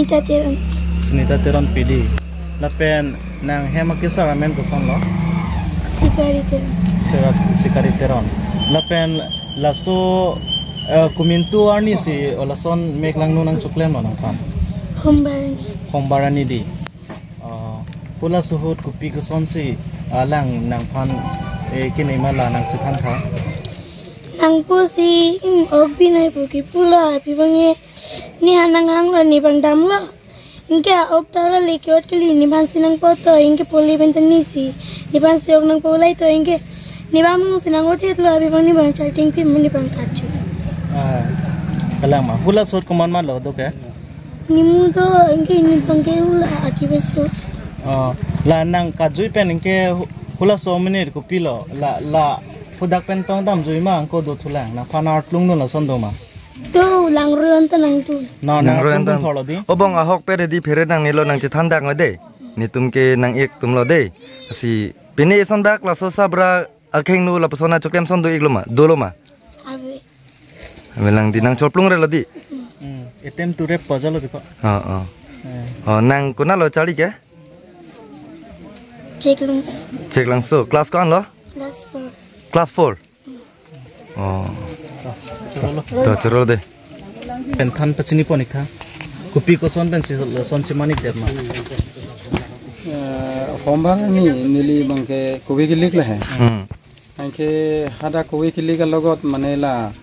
Sunita Teron PD. Lapen nang hema kisah ramen koson lo. Sikari Teron. Lapen laso kumintu arni si olason meklang nunang cuklen lo nang pan. Hombarani di. Pula suhut kupi koson si alang nang pan kini malah nang cukan kah. Nang po si obi na ipuki pula pibange ni hanang lo ni bang dam lo. Inke optala lekiot kali ni bansi nang poto inke poli benten nisi ni bansi ok nang polai to inke ni bang sinang otet lo pibang ni bang charting pi ni bang kacu. Kalang mah pula suhut kuman mah lo tu ke? Ni mudo inke ini bang ke ula akibesio. La nang kajui pen inke pula so menit kupi lo la pudak pen tong dam jui mah angko do tulang na panart lung nu la sondo mah. Tu lang ruan tenang tu. Nang ruan tang tholo di. Obong ahok pere di pere nang nilo nang cithanda ngade. Ni tumke nang ek tumlo de. Si pini son bak la so sabra akheng nu la pesona chokem son do igloma doloma. Abe. Melang di nang choplung re lo di. Etem tu rep pajalo di ko. Nang kuna lo chali ke? Cek langsung. Kelas kon lo? Kelas 4. Tuh cerol deh. Pentan pecini ponik ha. Kupi koson pensi son cimanik deh mah. Hombang ni nili bangke kuwi kilik lah. Angke hada kuwi kilik logot manela.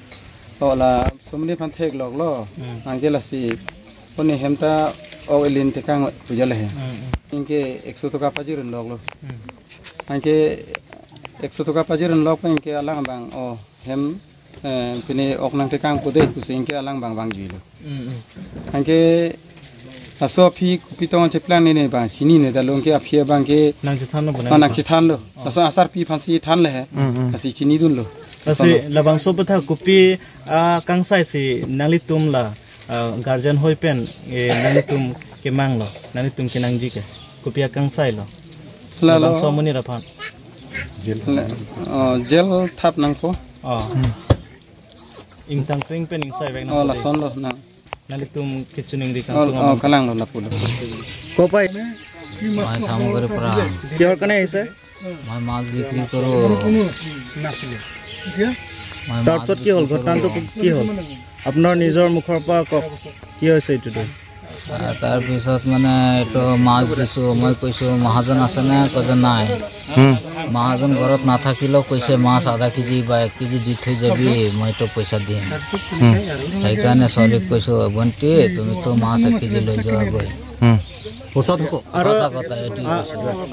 Ola sumni pantek log lo. Angke lah si poni hemta elin tekang pujale he. Angke 100 taka pajiran log lo. Angke 100 taka pajiran log angke alang bang hem pini ok nang tekang pude kusingke alang bang jilo. Angke aso phi kupitong cheplan ni bang sini ne dalong ke aphia bang ke nang chithan lo bana. Nang chithan lo. Aso asar pi phansi than le he. Asi chini dun lo. Asi labang so patha kupi kangsai si nalitum la guardian hoi pen nalitum ke mang lo nalitum ke nangji ke kupi kangsai lo. Labang so muni raphan. Gel thap nang ko. Ing tang ping pen ing sai vek na. La son lo na. Nalitum kitchening di kang. Kalang lo lapu lo. Kopai. मैं काम करे परा क्या करना है इसे? मैं माल बिक्री करो তাৰপিছত কি হ'ল ঘটনাটো কি হ'ল আপোনাৰ নিজৰ মুখৰ পৰা কওক কি হৈছে এইটো তাৰ পিছত মানে এটো মাছ দিছো মই কৈছো মহাজন আছে না কজ নাই মহাজন ঘৰত নাথাকিলেও কৈছে মাছ আধা কেজি বা 1 কেজি দি থৈ যাবি মই তো পইচা দিম সেইকাৰণে সলিক কৈছো বন্তি তুমি তো মাছ 1 কেজি লৈ যোৱা গৈ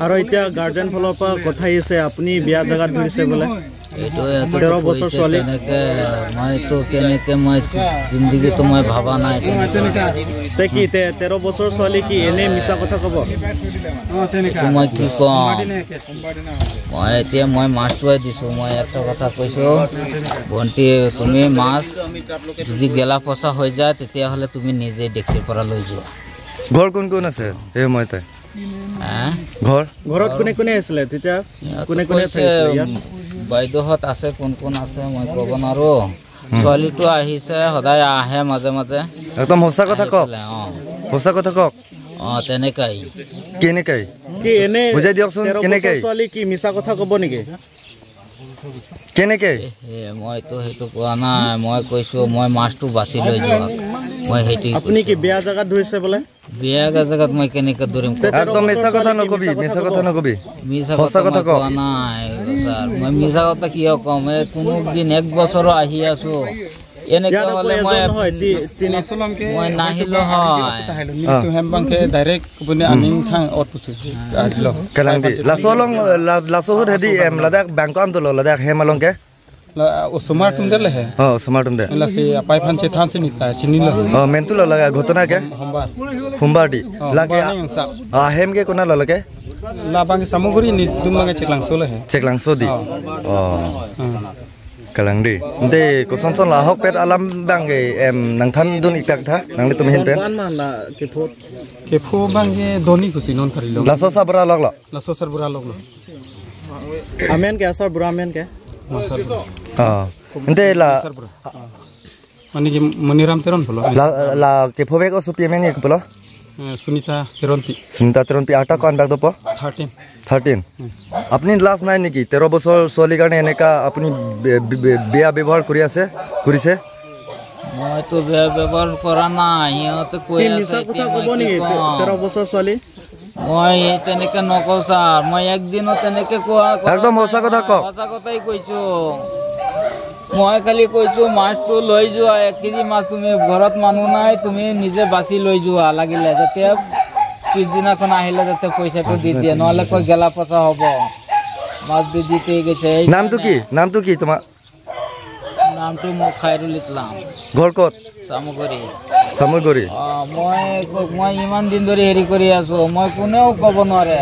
আৰু এতিয়া গাৰ্ডেন ফলৰ পৰা কথা আহিছে আপুনি বিয়া জাগাত ধৰিছে বোলে এটো 13 বছৰ ছোৱালী মই তো কেনেকে মই জিন্দগী তো মই ভাবা নাই তে কি 13 বছৰ ছোৱালী কি এনে মিছা কথা কব মই কি কম মই এতিয়া মই মাছটোই দিছো মই একটা কথা কৈছো বন্তি তুমি মাছ যদি গেলা পচা হৈ যায় তেতিয়া হলে তুমি নিজে ডেক্সিৰ পৰা লৈ যোৱা ঘৰ কোন আছে এই মইতে ঘৰত কোনে আছিল তেতিয়া কোনে আছিল বাইদেউহত আছে কোন আছে মই ক'ব নোৱাৰো ছোৱালীটো আহিছে সদায় আহে মাজে মাজে একদম সঁচা কথা কওক তেনেকাই কেনেকাই কি এনে বুজাই দিয়কচোন কেনেকাই ছোৱালী কি মিছা কথা ক'ব নেকি কেনেকাই মই তো হেতু কোৱা নাই মই কৈছো মই মাছটো বাছি লৈ যোৱা মই হেতি আপুনি কি বিয়া জাগাত ধৰিছে বোলে বিয়া জাগাত মই কেনেকে ধৰিম একদম মিছা কথা নকবি মিছা কথা কোৱা নাই স্যাৰ মই মিছা কথা কিয় কম কোনো দিন 1 বছৰ আহি আছো এনেকে হলে মই নাহিলো হয় তো হেমবাংকে ডাইৰেক্ট বনে আনিং থাং অট পুছে আদিলো কালাংদি লাসোহত হেদি লাদাখ বাংকাম তো লাদাখ হেমালংকে ওসমার তুমদেলে হে ওসমার তুমদে লাসি আপাই ফানছে থানছে নিতা চিনিলো মেন্তুল লাগা ঘটনা কে হোমবার দি লাগে হেম কে কোনা ললকে লাবাং সামগ্রী নি তুমবাং চেকলাংসো দি Kalang di, nanti kosong lahok pet alam bang nang than dun iktak tha, nang itu mihin pet. Mana kepo bang doni kusi non kari lo. Laso sabra log lo. Amen ke asal bura amen ke? Nanti la. Mani ke meniram teron polo. La kepo beko supi amen ke polo. Sunita Teronti. Sunita Teronti ata kon bag dopo? 13. 13. Apni last নাই নেকি 13 বছৰ ছোৱালী কাৰণে এনেকা আপুনি বেয়া ব্যৱহাৰ কৰি আছে কৰিছে? মই তো বেয়া ব্যৱহাৰ কৰা নাই ইহঁতে কৈ আছে মিছা কথা ক'ব নেকি 13 বছৰ ছোৱালী? মই তেনেকে নকওঁ ছাৰ মই একদিনো তেনেকে কোৱা একদম সঁচা কথা কওক। সঁচা কথাই কৈছো মই খালি কৈছো মাছটো লৈ যোৱা 1 কেজি মাছ তুমি ঘৰত মানুহ নাই তুমি নিজে বাছি লৈ যোৱা লাগিলে যাতে পিছদিনাখন আহিলে যাতে পইচাটো দি দিয়ে নহলে কৈ গেলা পচা হ'ব মাছ দি দিতে গেছে নামটো কি তোমাৰ নামটো মোক খাইৰুল ইছলাম ঘৰ ক'ত সামগ্ৰী মই মই ইমান দিন ধৰি হেৰি কৰি আছো মই কোনেও ক'ব নোৱাৰে